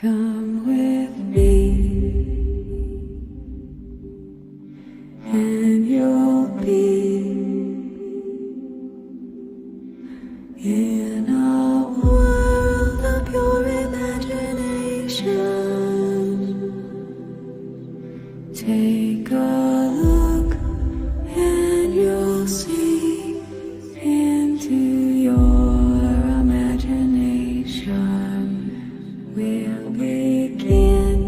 Come with me, and you'll be in a world of pure imagination. Take a look, and you'll see into your imagination. We'll begin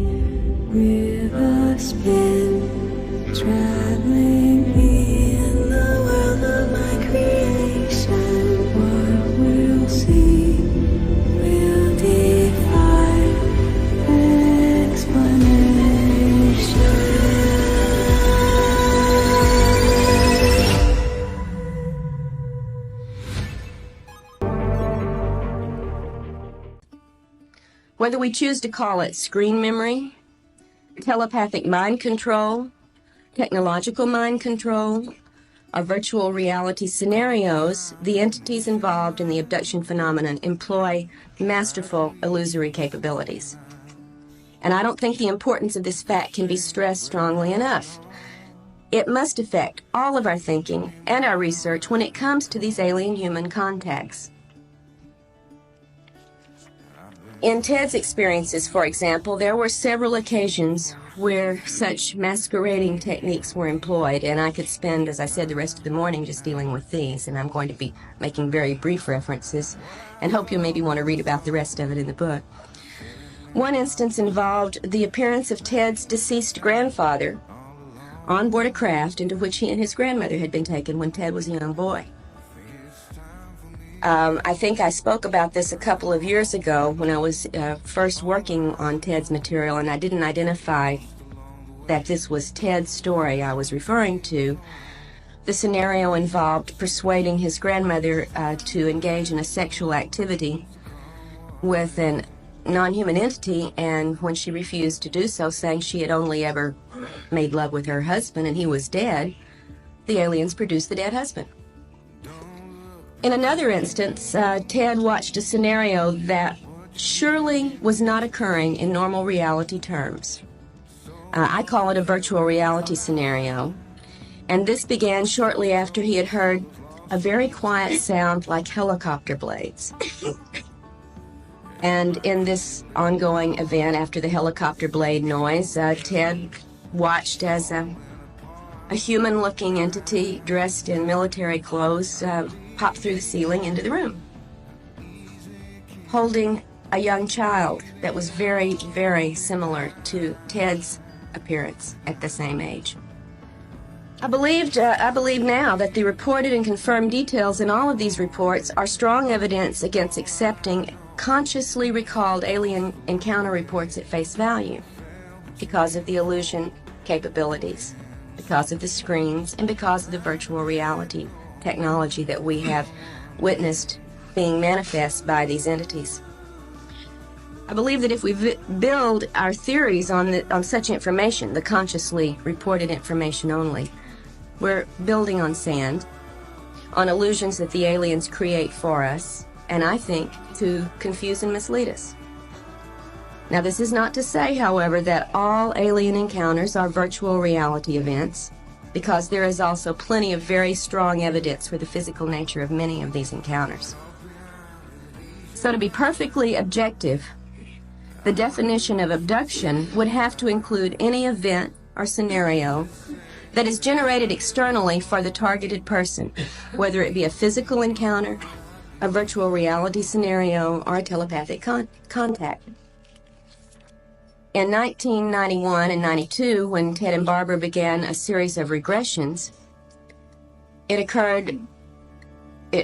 with a spin, traveling in the world of my creation. What we'll see will defy explanation. Whether we choose to call it screen memory, telepathic mind control, technological mind control, or virtual reality scenarios, the entities involved in the abduction phenomenon employ masterful illusory capabilities. And I don't think the importance of this fact can be stressed strongly enough. It must affect all of our thinking and our research when it comes to these alien-human contacts. In Ted's experiences, for example, there were several occasions where such masquerading techniques were employed, and I could spend, as I said, the rest of the morning just dealing with these, and I'm going to be making very brief references, and hope you'll maybe want to read about the rest of it in the book. One instance involved the appearance of Ted's deceased grandfather on board a craft into which he and his grandmother had been taken when Ted was a young boy. I think I spoke about this a couple of years ago when I was first working on Ted's material, and I didn't identify that this was Ted's story I was referring to. The scenario involved persuading his grandmother to engage in a sexual activity with an non-human entity, and when she refused to do so, saying she had only ever made love with her husband and he was dead, the aliens produced the dead husband. In another instance, Ted watched a scenario that surely was not occurring in normal reality terms. I call it a virtual reality scenario, and this began shortly after he had heard a very quiet sound like helicopter blades. And in this ongoing event, after the helicopter blade noise, Ted watched as a human-looking entity dressed in military clothes popped through the ceiling into the room, holding a young child that was very, very similar to Ted's appearance at the same age. I believe now that the reported and confirmed details in all of these reports are strong evidence against accepting consciously recalled alien encounter reports at face value because of the illusion capabilities, because of the screens, and because of the virtual reality technology that we have witnessed being manifest by these entities. I believe that if we build our theories on such information, the consciously reported information only, we're building on sand, on illusions that the aliens create for us, and I think to confuse and mislead us. Now, this is not to say, however, that all alien encounters are virtual reality events, because there is also plenty of very strong evidence for the physical nature of many of these encounters. So to be perfectly objective, the definition of abduction would have to include any event or scenario that is generated externally for the targeted person, whether it be a physical encounter, a virtual reality scenario, or a telepathic contact. In 1991 and 92, when Ted and Barbara began a series of regressions, it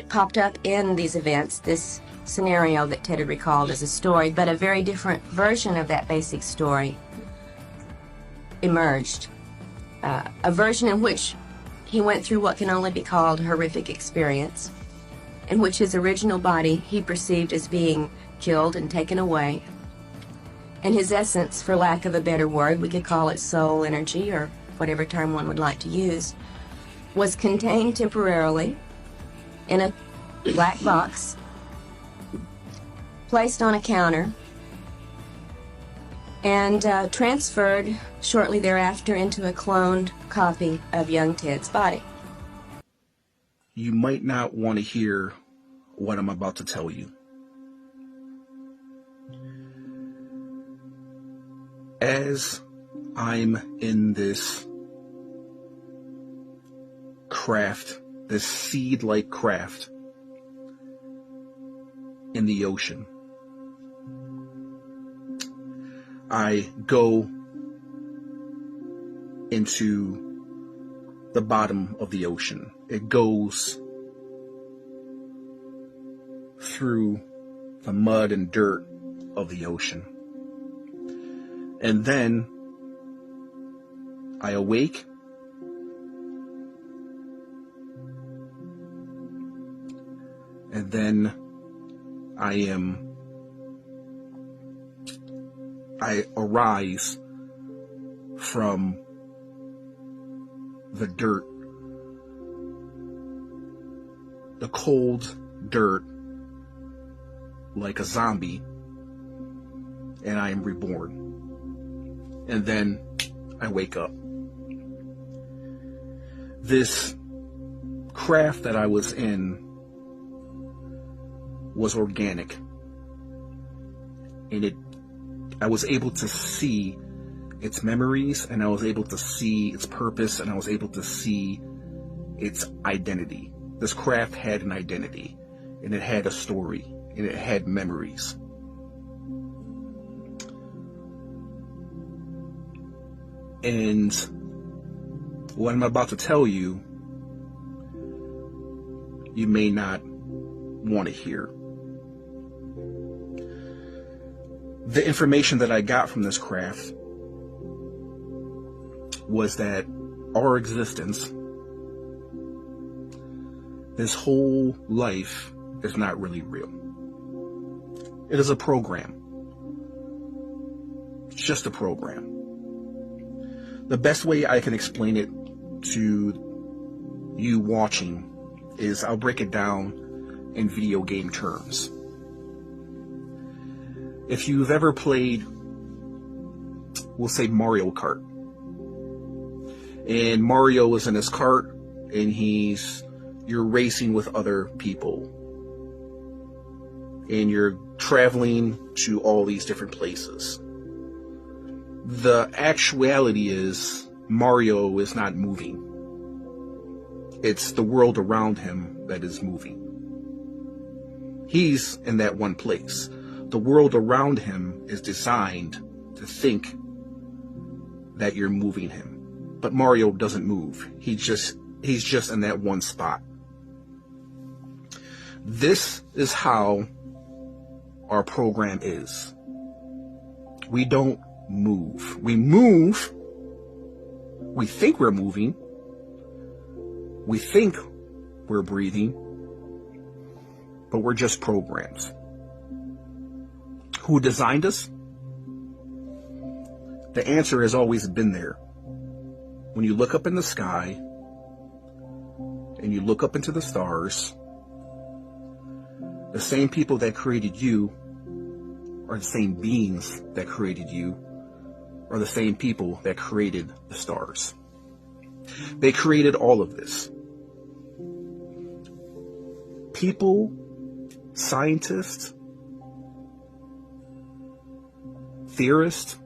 popped up in these events, this scenario that Ted had recalled as a story, but a very different version of that basic story emerged. A version in which he went through what can only be called a horrific experience, in which his original body he perceived as being killed and taken away, and his essence, for lack of a better word, we could call it soul energy or whatever term one would like to use, was contained temporarily in a black box, placed on a counter, and transferred shortly thereafter into a cloned copy of young Ted's body. You might not want to hear what I'm about to tell you. As I'm in this craft, this seed-like craft in the ocean, I go into the bottom of the ocean. It goes through the mud and dirt of the ocean. And then I awake, and then I arise from the dirt, the cold dirt, like a zombie, and I am reborn. And then I wake up. This craft that I was in was organic, and I was able to see its memories, and I was able to see its purpose, and I was able to see its identity. This craft had an identity, and it had a story, and it had memories. And what I'm about to tell you, you may not want to hear. The information that I got from this craft was that our existence, this whole life, is not really real. It is a program. It's just a program. The best way I can explain it to you watching is I'll break it down in video game terms. If you've ever played, we'll say Mario Kart, and Mario is in his kart, and you're racing with other people, and you're traveling to all these different places. The actuality is Mario is not moving. It's the world around him that is moving. He's in that one place. The world around him is designed to think that you're moving him. But Mario doesn't move. He's just in that one spot. This is how our program is. We don't move. We move. We think we're moving. We think we're breathing. But we're just programs. Who designed us? The answer has always been there. When you look up in the sky and you look up into the stars, the same people that created you are the same beings that created you, are the same people that created the stars. They created all of this. People, scientists, theorists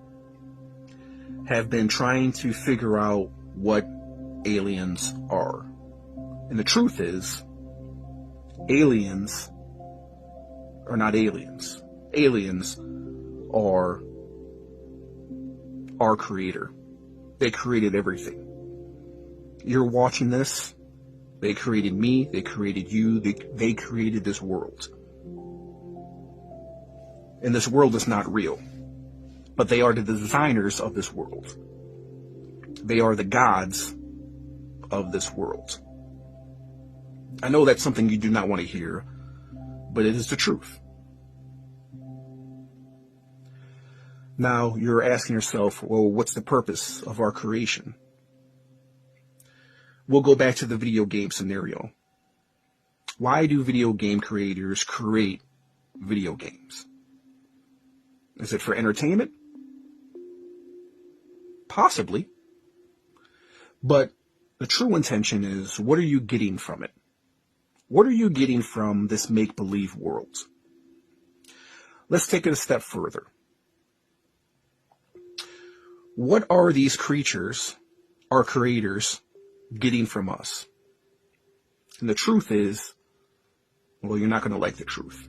have been trying to figure out what aliens are. And the truth is, aliens are not aliens. Aliens are our creator. They created everything. You're watching this. They created me. They created you. They created this world. And this world is not real. But they are the designers of this world. They are the gods of this world. I know that's something you do not want to hear, but it is the truth. Now, you're asking yourself, well, what's the purpose of our creation? We'll go back to the video game scenario. Why do video game creators create video games? Is it for entertainment? Possibly. But the true intention is, what are you getting from it? What are you getting from this make-believe world? Let's take it a step further. What are these creatures, our creators, getting from us? And the truth is, well, you're not going to like the truth.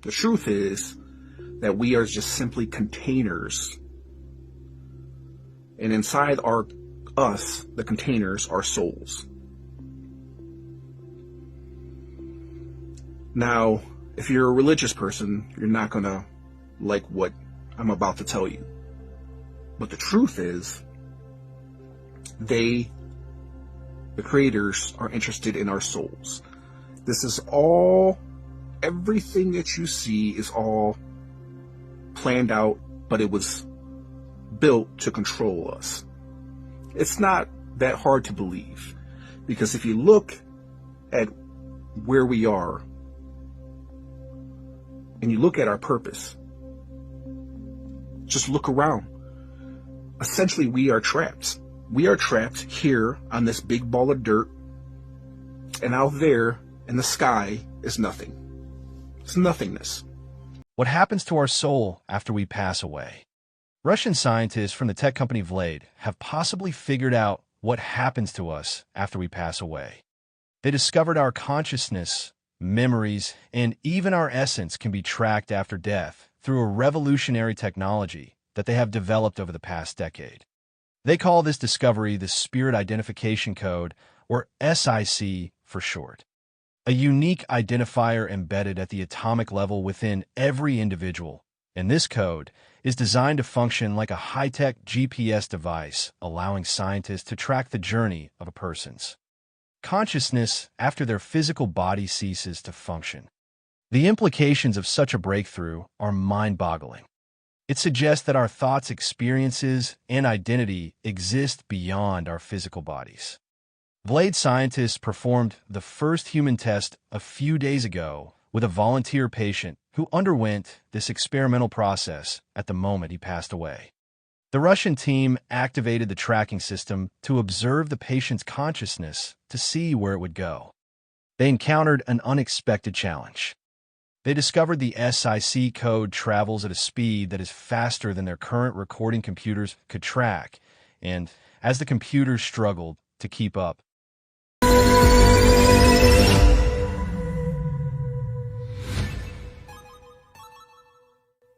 The truth is that we are just simply containers. And inside us, the containers, are souls. Now, if you're a religious person, you're not going to like what I'm about to tell you. But the truth is, the creators, are interested in our souls. This is all, everything that you see is all planned out, but it was built to control us. It's not that hard to believe, because if you look at where we are, and you look at our purpose, just look around. Essentially, we are trapped. We are trapped here on this big ball of dirt, and out there in the sky is nothing. It's nothingness. What happens to our soul after we pass away? Russian scientists from the tech company Vlade have possibly figured out what happens to us after we pass away. They discovered our consciousness, memories, and even our essence can be tracked after death through a revolutionary technology that they have developed over the past decade. They call this discovery the Spirit Identification Code, or SIC for short. A unique identifier embedded at the atomic level within every individual, and this code is designed to function like a high-tech GPS device, allowing scientists to track the journey of a person's consciousness after their physical body ceases to function. The implications of such a breakthrough are mind-boggling. It suggests that our thoughts, experiences, and identity exist beyond our physical bodies. Vlade scientists performed the first human test a few days ago with a volunteer patient who underwent this experimental process at the moment he passed away. The Russian team activated the tracking system to observe the patient's consciousness to see where it would go. They encountered an unexpected challenge. They discovered the SIC code travels at a speed that is faster than their current recording computers could track, and as the computers struggled to keep up,